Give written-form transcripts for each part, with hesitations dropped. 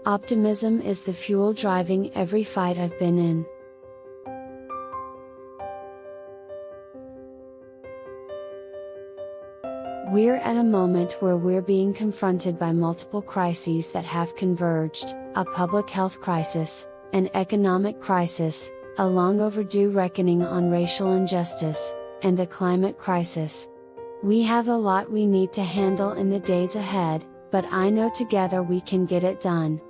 Optimism is the fuel driving every fight I've been in. We're at a moment where we're being confronted by multiple crises that have converged: a public health crisis, an economic crisis, a long overdue reckoning on racial injustice, and a climate crisis. We have a lot we need to handle in the days ahead, but I know together we can get it done.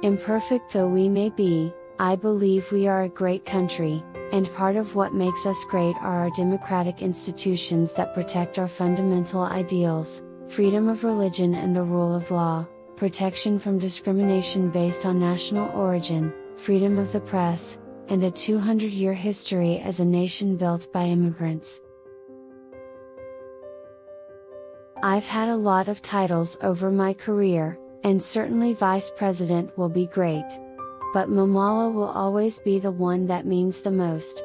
Imperfect though we may be, I believe we are a great country, and part of what makes us great are our democratic institutions that protect our fundamental ideals: freedom of religion and the rule of law, protection from discrimination based on national origin, freedom of the press, and a 200-year history as a nation built by immigrants. I've had a lot of titles over my career, and certainly vice president will be great. But Kamala will always be the one that means the most.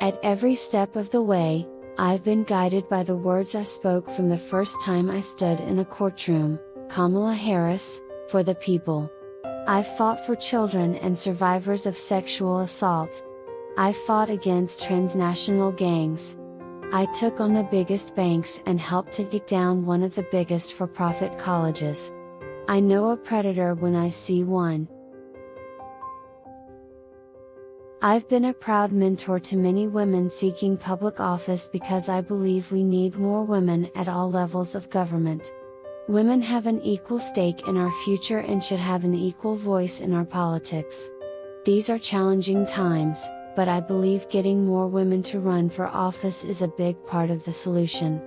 At every step of the way, I've been guided by the words I spoke from the first time I stood in a courtroom: Kamala Harris, for the people. I've fought for children and survivors of sexual assault. I've fought against transnational gangs. I took on the biggest banks and helped to take down one of the biggest for-profit colleges. I know a predator when I see one. I've been a proud mentor to many women seeking public office because I believe we need more women at all levels of government. Women have an equal stake in our future and should have an equal voice in our politics. These are challenging times, but I believe getting more women to run for office is a big part of the solution.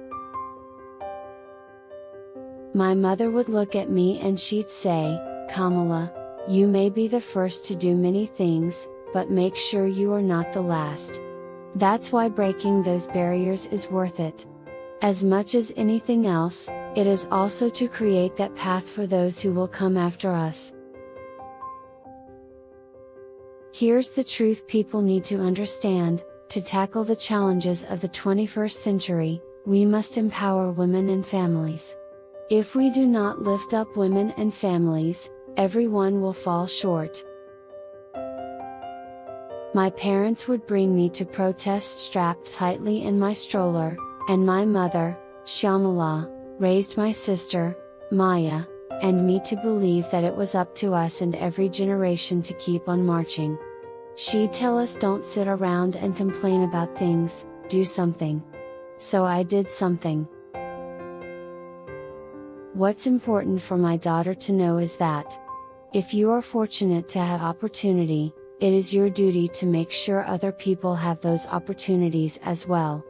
My mother would look at me and she'd say, "Kamala, you may be the first to do many things, but make sure you are not the last." That's why breaking those barriers is worth it. As much as anything else, it is also to create that path for those who will come after us. Here's the truth people need to understand: to tackle the challenges of the 21st century, we must empower women and families. If we do not lift up women and families, everyone will fall short. My parents would bring me to protest strapped tightly in my stroller, and my mother, Shyamala, raised my sister, Maya, and me to believe that it was up to us and every generation to keep on marching. She'd tell us, don't sit around and complain about things, do something. So I did something. What's important for my daughter to know is that, if you are fortunate to have opportunity, it is your duty to make sure other people have those opportunities as well.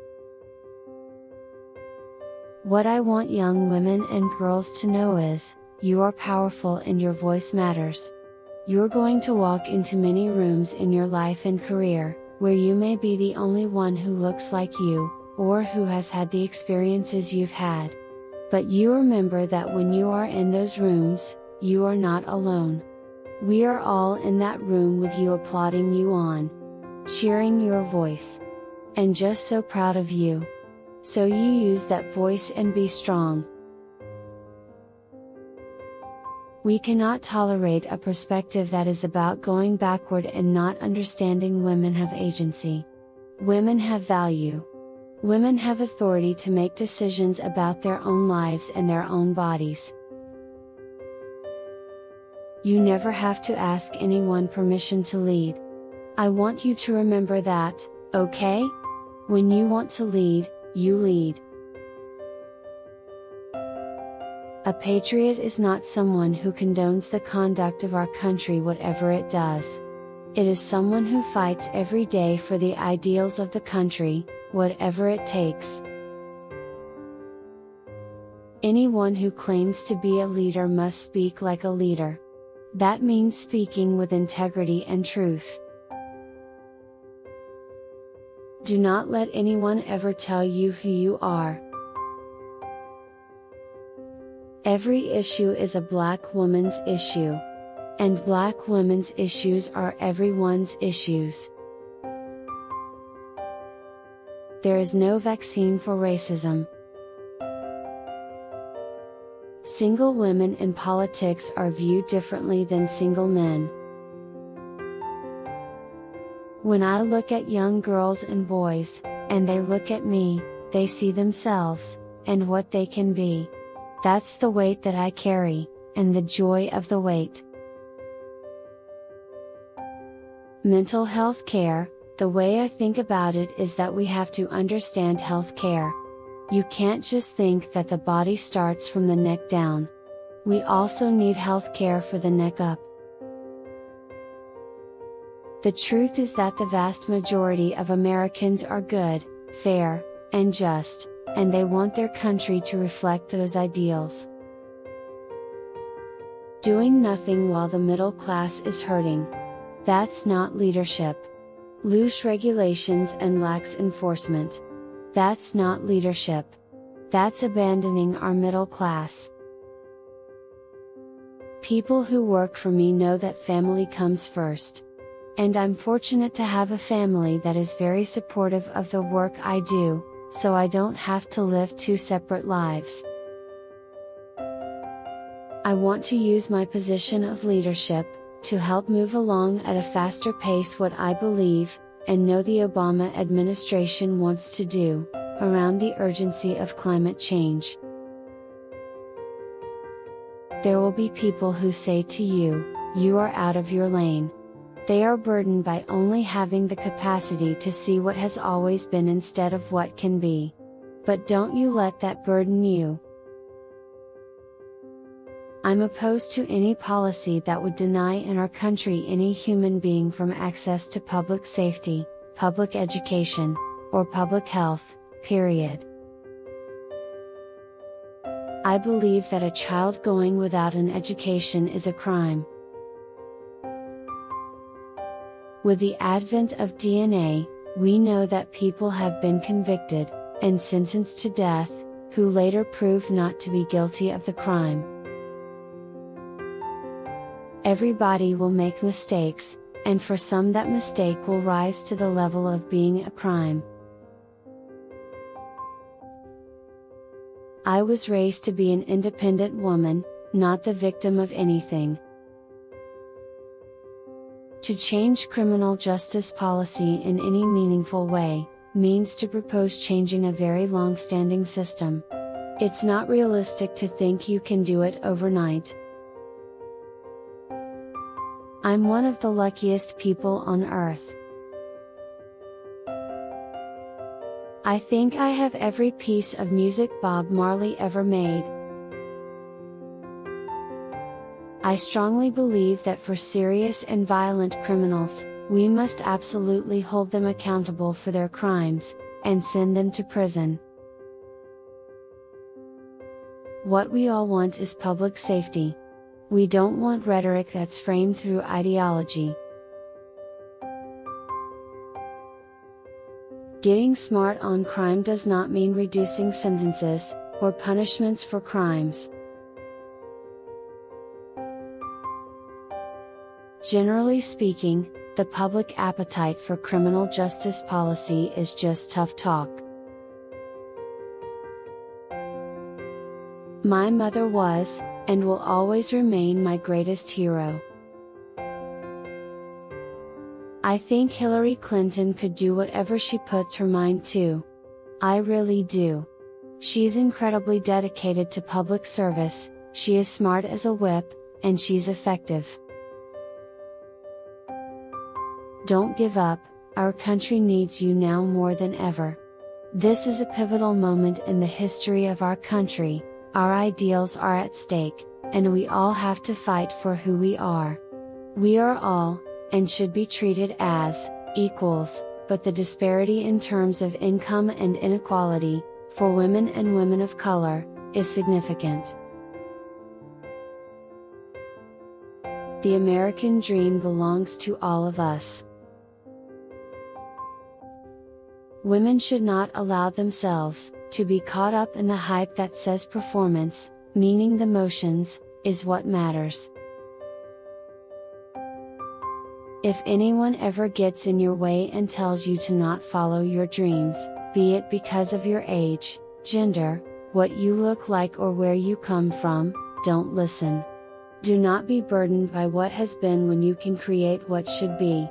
What I want young women and girls to know is, you are powerful and your voice matters. You're going to walk into many rooms in your life and career, where you may be the only one who looks like you, or who has had the experiences you've had. But you remember that when you are in those rooms, you are not alone. We are all in that room with you, applauding you on, cheering your voice, and just so proud of you. So you use that voice and be strong. We cannot tolerate a perspective that is about going backward and not understanding women have agency. Women have value. Women have authority to make decisions about their own lives and their own bodies. You never have to ask anyone permission to lead. I want you to remember that, okay? When you want to lead, you lead. A patriot is not someone who condones the conduct of our country, whatever it does. It is someone who fights every day for the ideals of the country, whatever it takes. Anyone who claims to be a leader must speak like a leader. That means speaking with integrity and truth. Do not let anyone ever tell you who you are. Every issue is a Black woman's issue. And Black women's issues are everyone's issues. There is no vaccine for racism. Single women in politics are viewed differently than single men. When I look at young girls and boys, and they look at me, they see themselves, and what they can be. That's the weight that I carry, and the joy of the weight. Mental health care, the way I think about it is that we have to understand health care. You can't just think that the body starts from the neck down. We also need health care for the neck up. The truth is that the vast majority of Americans are good, fair, and just, and they want their country to reflect those ideals. Doing nothing while the middle class is hurting. That's not leadership. Loose regulations and lax enforcement. That's not leadership. That's abandoning our middle class. People who work for me know that family comes first. And I'm fortunate to have a family that is very supportive of the work I do, so I don't have to live two separate lives. I want to use my position of leadership, to help move along at a faster pace what I believe, and know the Obama administration wants to do, around the urgency of climate change. There will be people who say to you, you are out of your lane. They are burdened by only having the capacity to see what has always been instead of what can be. But don't you let that burden you. I'm opposed to any policy that would deny in our country any human being from access to public safety, public education, or public health, period. I believe that a child going without an education is a crime. With the advent of DNA, we know that people have been convicted, and sentenced to death, who later proved not to be guilty of the crime. Everybody will make mistakes, and for some that mistake will rise to the level of being a crime. I was raised to be an independent woman, not the victim of anything. To change criminal justice policy in any meaningful way, means to propose changing a very long-standing system. It's not realistic to think you can do it overnight. I'm one of the luckiest people on earth. I think I have every piece of music Bob Marley ever made. I strongly believe that for serious and violent criminals, we must absolutely hold them accountable for their crimes, and send them to prison. What we all want is public safety. We don't want rhetoric that's framed through ideology. Getting smart on crime does not mean reducing sentences, or punishments for crimes. Generally speaking, the public appetite for criminal justice policy is just tough talk. My mother was, and will always remain my greatest hero. I think Hillary Clinton could do whatever she puts her mind to. I really do. She's incredibly dedicated to public service, she is smart as a whip, and she's effective. Don't give up, our country needs you now more than ever. This is a pivotal moment in the history of our country, our ideals are at stake, and we all have to fight for who we are. We are all, and should be treated as, equals, but the disparity in terms of income and inequality, for women and women of color, is significant. The American dream belongs to all of us. Women should not allow themselves to be caught up in the hype that says performance, meaning the motions, is what matters. If anyone ever gets in your way and tells you to not follow your dreams, be it because of your age, gender, what you look like or where you come from, don't listen. Do not be burdened by what has been when you can create what should be.